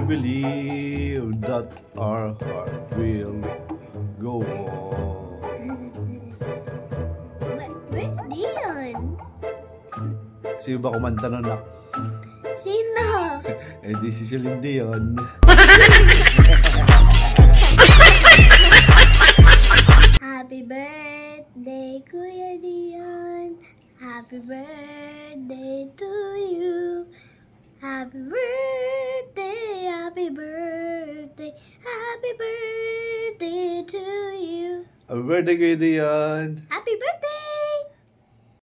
believe that our heart will go on. Where's Dion? Sino ba kumanta nun, nak? Sino? Eh di si Celine Dion. Happy birthday, Kuya Dion. Happy birthday to you. Happy birthday, happy birthday, happy birthday to you. Happy birthday, Kuya Dion. Happy